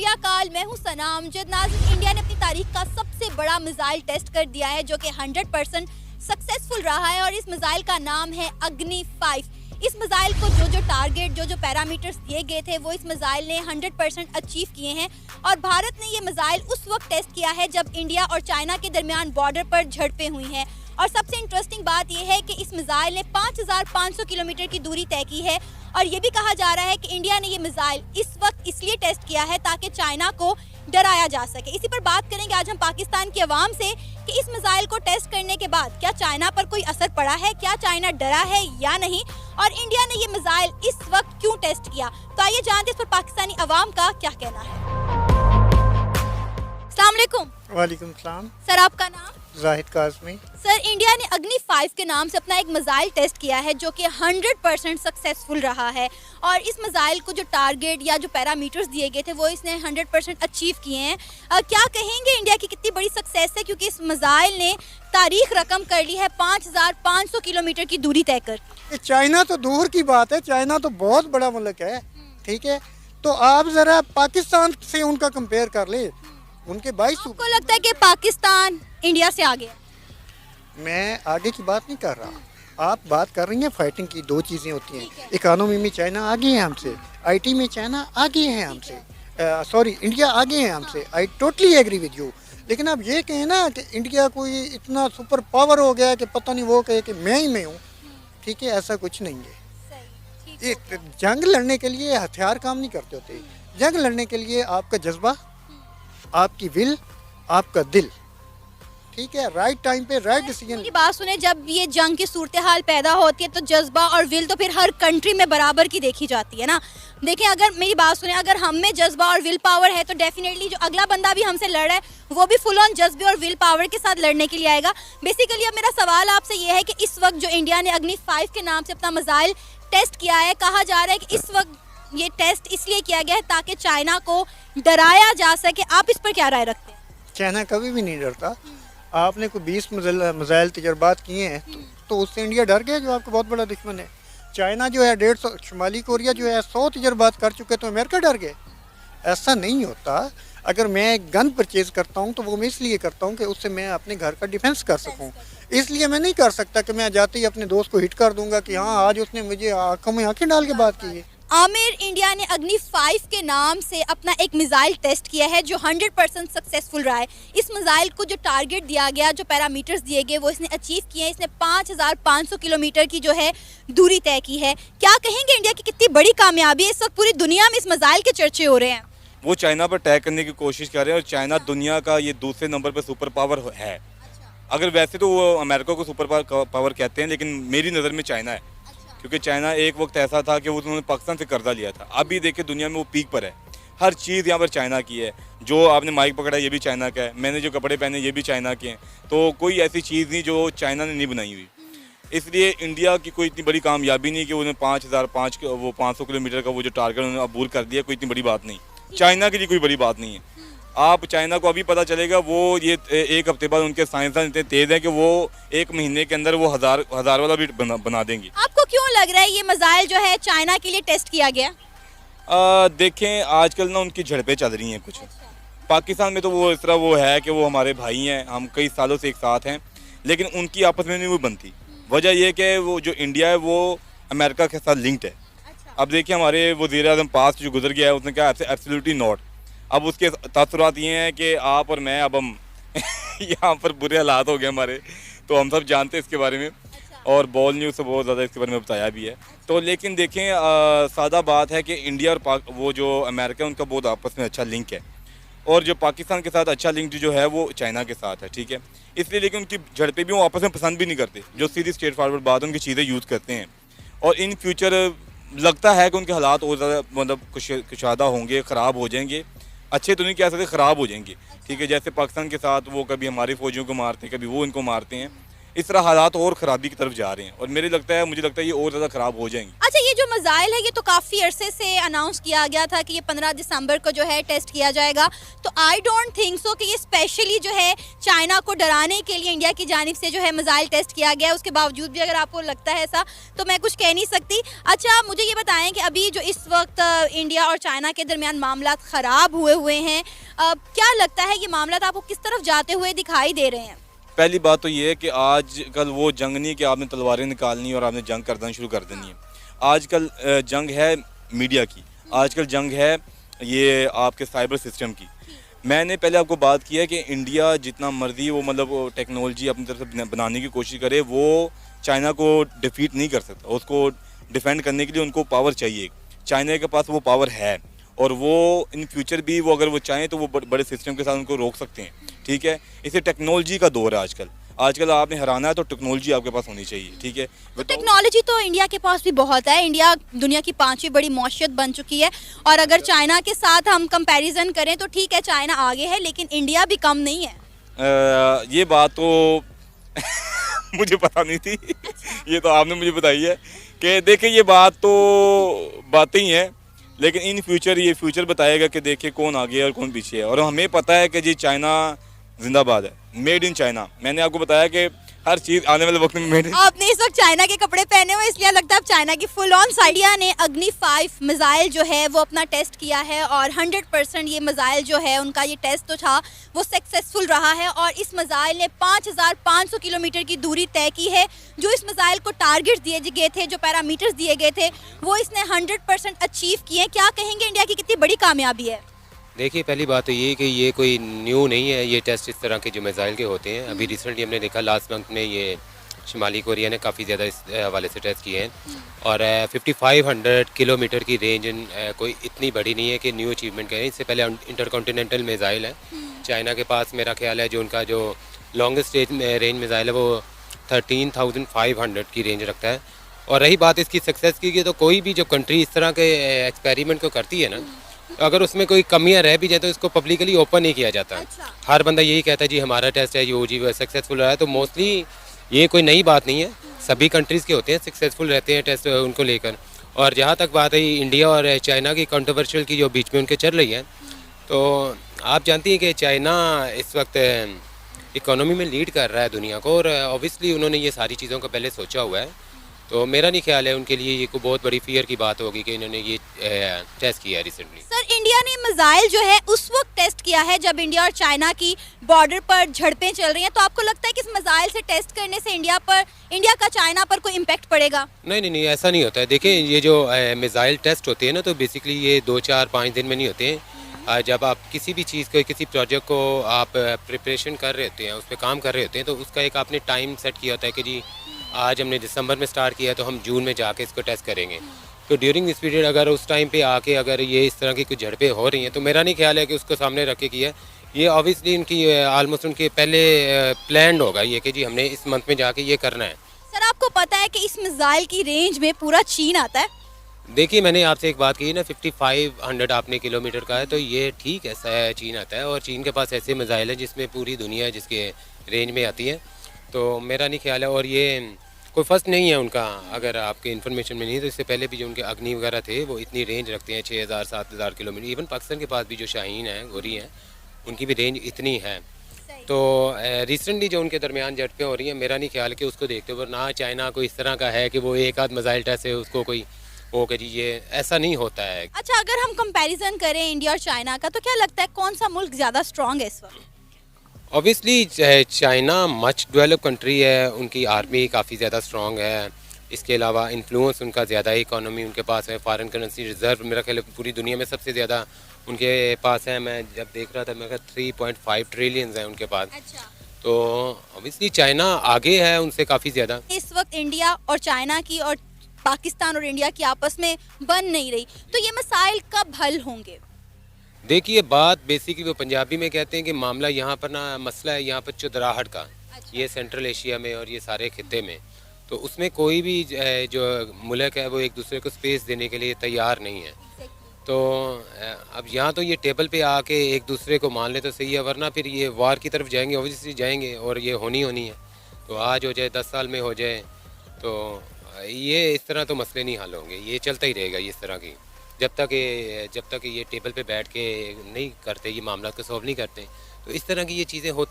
काल मैं हूं सना अमजद। नाज़रीन, इंडिया ने अपनी तारीख का सबसे बड़ा मिसाइल टेस्ट कर दिया है जो कि 100% सक्सेसफुल रहा है और इस मिसाइल का नाम है अग्नि 5। इस मिसाइल को जो टारगेट जो पैरामीटर्स दिए गए थे वो इस मिसाइल ने 100% अचीव किए हैं और भारत ने ये मिसाइल उस वक्त टेस्ट किया है जब इंडिया और चाइना के दरमियान बॉर्डर पर झड़पें हुई हैं। और सबसे इंटरेस्टिंग बात यह है कि इस मिसाइल ने 5500 किलोमीटर की दूरी तय की है और ये भी कहा जा रहा है कि इंडिया ने ये मिसाइल इस वक्त इसलिए टेस्ट किया है ताकि चाइना को डराया जा सके। इसी पर बात करेंगे आज हम पाकिस्तान की आवाम से कि इस मिसाइल को टेस्ट करने के बाद क्या चाइना पर कोई असर पड़ा है, क्या चाइना डरा है या नहीं, और इंडिया ने ये मिसाइल इस वक्त क्यों टेस्ट किया। तो आइए जानते हैं इस पर पाकिस्तानी अवाम का क्या कहना है। अस्सलाम वालेकुम। वालेकुम सलाम। सर, आपका नाम? जाहिद काज़मी। सर, इंडिया ने अग्नि 5 के नाम से अपना एक मिसाइल टेस्ट किया है जो कि 100% सक्सेसफुल रहा है और इस मिसाइल को जो टारगेट या जो पैरामीटर्स दिए गए थे वो इसने 100% अचीव किए हैं। क्या कहेंगे इंडिया की कितनी बड़ी सक्सेस है, क्योंकि इस मिसाइल ने तारीख रकम कर ली है 5500 किलोमीटर की दूरी तय कर। चाइना तो दूर की बात है, चाइना तो बहुत बड़ा मुल्क है, ठीक है। तो आप ज़रा पाकिस्तान से उनका कंपेयर कर ले, उनके 22। आपको लगता है कि पाकिस्तान इंडिया से आगे है? मैं आगे की बात नहीं कर रहा, आप बात कर रही हैं फाइटिंग की। दो चीज़ें होती हैं, इकानमी में चाइना आगे है हमसे, आईटी में चाइना आगे है हमसे, सॉरी इंडिया आगे है हमसे। I totally agree with you. लेकिन आप ये कहें ना कि इंडिया कोई इतना सुपर पावर हो गया कि पता नहीं वो कहे कि मैं ही मैं हूँ, ठीक है, ऐसा कुछ नहीं है। एक जंग लड़ने के लिए हथियार काम नहीं करते होते, जंग लड़ने के लिए आपका जज्बा, आपकी विल, आपका दिल, ठीक है, राइट टाइम पे राइट डिसीजन। मेरी बात सुने, जब ये जंग की सूरत हाल पैदा होती है तो जज्बा और विल तो फिर हर कंट्री में बराबर की देखी जाती है ना। देखें, अगर मेरी बात सुने, अगर हम में जज्बा और विल पावर है तो डेफिनेटली जो अगला बंदा भी हमसे लड़ रहा है वो भी फुल ऑन जज्बे और विल पावर के साथ लड़ने के लिए आएगा। बेसिकली अब मेरा सवाल आपसे ये है कि इस वक्त जो इंडिया ने अग्नि 5 के नाम से अपना मिसाइल टेस्ट किया है, कहा जा रहा है कि इस वक्त ये टेस्ट इसलिए किया गया है ताकि चाइना को डराया जा सके। आप इस पर क्या राय रखते हैं? चाइना कभी भी नहीं डरता। आपने कोई 20 मिसाइल तजर्बात किए हैं तो उससे इंडिया डर गया जो आपका बहुत बड़ा दुश्मन है। चाइना जो है 150, शुमाली कोरिया जो है 100 तजर्बात कर चुके तो अमेरिका डर गए। ऐसा नहीं होता। अगर मैं गन परचेज़ करता हूँ तो वो मैं इसलिए करता हूँ कि उससे मैं अपने घर का डिफेंस कर सकूँ। इसलिए मैं नहीं कर सकता कि मैं जाते ही अपने दोस्त को हिट कर दूंगा कि हाँ आज उसने मुझे आंखों में आंखें डाल के बात की है। आमिर, इंडिया ने अग्नि 5 के नाम से अपना एक मिसाइल टेस्ट किया है जो 100% सक्सेसफुल रहा है। इस मिसाइल को जो टारगेट दिया गया, जो पैरामीटर्स दिए गए वो इसने अचीव किए हैं। इसने 5500 किलोमीटर की जो है दूरी तय की है। क्या कहेंगे इंडिया की कितनी बड़ी कामयाबी है? इस वक्त पूरी दुनिया में इस मिसाइल के चर्चे हो रहे हैं। वो चाइना पर अटैक करने की कोशिश कर रहे हैं और चाइना दुनिया का ये दूसरे नंबर पर सुपर पावर है। अगर वैसे तो वो अमेरिका को सुपर पावर कहते हैं, लेकिन मेरी नज़र में चाइना है, क्योंकि चाइना एक वक्त ऐसा था कि उन्होंने पाकिस्तान से कर्जा लिया था। अभी देखिए दुनिया में वो पीक पर है, हर चीज़ यहाँ पर चाइना की है। जो आपने माइक पकड़ा ये भी चाइना का है, मैंने जो कपड़े पहने ये भी चाइना के हैं। तो कोई ऐसी चीज़ नहीं जो चाइना ने नहीं बनाई हुई। इसलिए इंडिया की कोई इतनी बड़ी कामयाबी नहीं कि उन्होंने 500 किलोमीटर का वो जो टारगेट उन्होंने अबूर कर दिया, कोई इतनी बड़ी बात नहीं। चाइना के लिए कोई बड़ी बात नहीं है। आप चाइना को अभी पता चलेगा, वो ये एक हफ्ते बाद उनके साइंसदान इतने तेज़ हैं कि वो एक महीने के अंदर वो हजार वाला भी बना देंगे। आपको क्यों लग रहा है ये मिसाइल जो है चाइना के लिए टेस्ट किया गया? देखें, आजकल ना उनकी झड़पें चल रही हैं कुछ। पाकिस्तान में तो वो इस तरह वो है कि वो हमारे भाई हैं, हम कई सालों से एक साथ हैं, लेकिन उनकी आपस में नहीं वो बनती। वजह यह कि वो जो इंडिया है वो अमेरिका के साथ लिंक्ड है। अब देखिए, हमारे वज़ीर-ए-आज़म पास जो गुजर गया है उसने कहा एब्सोल्युटली नॉट। अब उसके तासुरात ये हैं कि आप और मैं अब हम यहाँ पर बुरे हालात हो गए हमारे, तो हम सब जानते हैं इसके बारे में और बॉल न्यूज़ से बहुत ज़्यादा इसके बारे में बताया भी है। तो लेकिन देखें, सादा बात है कि इंडिया और वो जो अमेरिका उनका बहुत आपस में अच्छा लिंक है और जो पाकिस्तान के साथ अच्छा लिंक जो है वो चाइना के साथ है, ठीक है। इसलिए लेकिन उनकी झड़पें भी वो आपस में पसंद भी नहीं करते, जो सीधी स्ट्रेट फॉरवर्ड बात उनकी चीज़ें यूज़ करते हैं। और इन फ्यूचर लगता है कि उनके हालात और ज़्यादा मतलब कुशादा होंगे, ख़राब हो जाएंगे। अच्छे तो नहीं कह सकते, ख़राब हो जाएंगे, ठीक है। जैसे पाकिस्तान के साथ वो कभी हमारी फ़ौजियों को मारते हैं, कभी वो इनको मारते हैं। इस तरह हालात और ख़राबी की तरफ जा रहे हैं और मुझे लगता है ये और ज़्यादा ख़राब हो जाएंगे। अच्छा, ये जो मिसाइल है ये तो काफ़ी अरसे से अनाउंस किया गया था कि ये 15 दिसंबर को जो है टेस्ट किया जाएगा, तो आई डोंट थिंक सो कि ये स्पेशली जो है चाइना को डराने के लिए इंडिया की जानिब से जो है मिसाइल टेस्ट किया गया है। उसके बावजूद भी अगर आपको लगता है ऐसा तो मैं कुछ कह नहीं सकती। अच्छा, मुझे ये बताएं कि अभी जो इस वक्त इंडिया और चाइना के दरमियान मामला ख़राब हुए हैं, क्या लगता है ये मामला आपको किस तरफ जाते हुए दिखाई दे रहे हैं? पहली बात तो ये है कि आजकल वो जंग नहीं कि आपने तलवारें निकालनी और आपने जंग करना शुरू कर देनी है। आजकल जंग है मीडिया की, आजकल जंग है ये आपके साइबर सिस्टम की। मैंने पहले आपको बात की है कि इंडिया जितना मर्जी वो मतलब टेक्नोलॉजी अपनी तरफ से बनाने की कोशिश करे, वो चाइना को डिफीट नहीं कर सकता। उसको डिफेंड करने के लिए उनको पावर चाहिए। चाइना के पास वो पावर है और वो इन फ्यूचर भी वो अगर वो चाहें तो वो बड़े सिस्टम के साथ उनको रोक सकते हैं। ठीक है, इसे टेक्नोलॉजी का दौर है आजकल आपने हराना है तो टेक्नोलॉजी आपके पास होनी चाहिए। ठीक है, तो टेक्नोलॉजी तो इंडिया के पास भी बहुत है। इंडिया दुनिया की 5वीं बड़ी मौशियत बन चुकी है और अगर चाइना के साथ हम कंपैरिजन करें तो ठीक है चाइना आगे है लेकिन इंडिया भी कम नहीं है। ये बात तो मुझे पता नहीं थी। ये तो आपने मुझे बताई है कि देखिए ये बात तो बातें ही हैं, लेकिन इन फ्यूचर ये फ्यूचर बताएगा कि देखिए कौन आगे है और कौन पीछे है। और हमें पता है कि जी चाइना जिंदाबाद है, मेड इन चाइना। मैंने आपको बताया कि हर चीज़ आने वाले वक्त में मेड इन। आपने इस वक्त चाइना के कपड़े पहने हुए इसलिए लगता है आप चाइना की फुल ऑन। इंडिया ने अग्नि 5 मिसाइल जो है वो अपना टेस्ट किया है और 100% ये मिसाइल जो है उनका ये टेस्ट तो था वो सक्सेसफुल रहा है और इस मिसाइल ने 5500 किलोमीटर की दूरी तय की है। जो इस मिसाइल को टारगेट दिए गए थे, जो पैरामीटर्स दिए गए थे, वो इसने 100% अचीव किए। क्या कहेंगे इंडिया की कितनी बड़ी कामयाबी है? देखिए, पहली बात तो ये कि ये कोई न्यू नहीं है, ये टेस्ट इस तरह के जो मिसाइल के होते हैं। अभी रिसेंटली हमने देखा लास्ट मंथ में ये शुमाली कोरिया ने काफ़ी ज़्यादा इस हवाले से टेस्ट किए हैं और 5500 किलोमीटर की रेंज कोई इतनी बड़ी नहीं है कि न्यू अचीवमेंट करें। इससे पहले इंटरकॉन्टिनेंटल मिसाइल है चाइना के पास, मेरा ख्याल है जो उनका जो लॉन्गेस्ट रेंज मिसाइल है वो 13,500 की रेंज रखता है। और रही बात इसकी सक्सेस की, तो कोई भी जो कंट्री इस तरह के एक्सपेरिमेंट को करती है ना, अगर उसमें कोई कमियां रह भी जाए तो इसको पब्लिकली ओपन नहीं किया जाता। अच्छा। हर बंदा यही कहता है जी हमारा टेस्ट है जी सक्सेसफुल रहा है। तो मोस्टली ये कोई नई बात नहीं है, सभी कंट्रीज़ के होते हैं, सक्सेसफुल रहते हैं टेस्ट उनको लेकर। और जहाँ तक बात है इंडिया और चाइना की कंट्रोवर्शियल की जो बीच में उनके चल रही है, तो आप जानती हैं कि चाइना इस वक्त इकोनॉमी में लीड कर रहा है दुनिया को और ऑब्वियसली उन्होंने ये सारी चीज़ों को पहले सोचा हुआ है। तो मेरा नहीं ख्याल है उनके लिए ये कोई बहुत बड़ी फियर की बात होगी कि इन्होंने ये टेस्ट किया है रिसेंटली। सर, इंडिया ने मिसाइल जो है उस वक्त टेस्ट किया है जब इंडिया और चाइना की बॉर्डर पर झड़पें चल रही हैं, तो आपको लगता है कि इस मिसाइल से टेस्ट करने से इंडिया का चाइना पर कोई इम्पैक्ट पड़ेगा? नहीं, ऐसा नहीं होता है। देखिए, ये जो मिसाइल टेस्ट होते हैं ना, तो बेसिकली ये 2-4-5 दिन में नहीं होते हैं। जब आप किसी भी चीज़ को, किसी प्रोजेक्ट को आप प्रिपरेशन कर रहे होते हैं, उस पर काम कर रहे होते हैं, तो उसका एक आपने टाइम सेट किया होता है कि जी आज हमने दिसंबर में स्टार्ट किया तो हम जून में जाके इसको टेस्ट करेंगे। तो ड्यूरिंग दिस पीरियड अगर उस टाइम पे आके अगर ये इस तरह की कुछ झड़पें हो रही हैं, तो मेरा नहीं ख्याल है कि उसको सामने रख के किया। ये ऑब्वियसली इनकी ऑलमोस्ट उनके पहले प्लान होगा ये कि जी हमने इस मंथ में जाके ये करना है। सर, आपको पता है कि इस मिसाइल की रेंज में पूरा चीन आता है? देखिए, मैंने आपसे एक बात कही ना, 5500 आपने किलोमीटर का है, तो ये ठीक है, चीन आता है और चीन के पास ऐसे मिसाइल है जिसमें पूरी दुनिया जिसके रेंज में आती है। तो मेरा नहीं ख्याल है और ये कोई फर्स्ट नहीं है उनका। अगर आपके इन्फॉर्मेशन में नहीं तो इससे पहले भी जो उनके अग्नि वगैरह थे वो इतनी रेंज रखते हैं 6000-7000 किलोमीटर। इवन पाकिस्तान के पास भी जो शाहीन है, गोरी हैं, उनकी भी रेंज इतनी है। तो रिसेंटली जो उनके दरमियान झड़पें हो रही हैं, मेरा नहीं ख्याल कि उसको देखते हुए ना चाइना को इस तरह का है कि वो एक आध मिसाइल टेस्ट है उसको कोई वो कि जी ये ऐसा नहीं होता है। अच्छा, अगर हम कंपैरिजन करें इंडिया और चाइना का, तो क्या लगता है कौन सा मुल्क ज़्यादा स्ट्रॉन्ग है इस वक्त? Obviously China much develop country है, उनकी आर्मी काफ़ी ज़्यादा स्ट्रॉन्ग है। इसके अलावा इन्फ्लुएंस उनका ज़्यादा है, इकोनॉमी उनके पास है, फॉरेन करेंसी रिजर्व मेरा ख्याल पूरी दुनिया में सबसे ज़्यादा उनके पास है। मैं जब देख रहा था मेरा 3.5 ट्रिलियंस है उनके पास। अच्छा। तो ऑब्वियसली चाइना आगे है उनसे काफ़ी ज़्यादा। इस वक्त इंडिया और चाइना की और पाकिस्तान और इंडिया की आपस में बन नहीं रही, तो ये मसाइल कब हल होंगे? देखिए, बात बेसिकली वो पंजाबी में कहते हैं कि मामला यहाँ पर ना, मसला है यहाँ पर चुदराहट का। अच्छा। ये सेंट्रल एशिया में और ये सारे खिते में, तो उसमें कोई भी जो मुल्क है वो एक दूसरे को स्पेस देने के लिए तैयार नहीं है। तो अब यहाँ तो ये टेबल पे आके एक दूसरे को मान ले तो सही है, वरना फिर ये वार की तरफ जाएंगे, ऑब्वियसली जाएंगे और ये होनी है। तो आज हो जाए 10 साल में हो जाए, तो ये इस तरह तो मसले नहीं हल होंगे, ये चलता ही रहेगा इस तरह की। जब तक ये टेबल पे बैठ के नहीं करते, ये मामला को सॉल्व नहीं करते, तो इस तरह की ये चीज़ें होती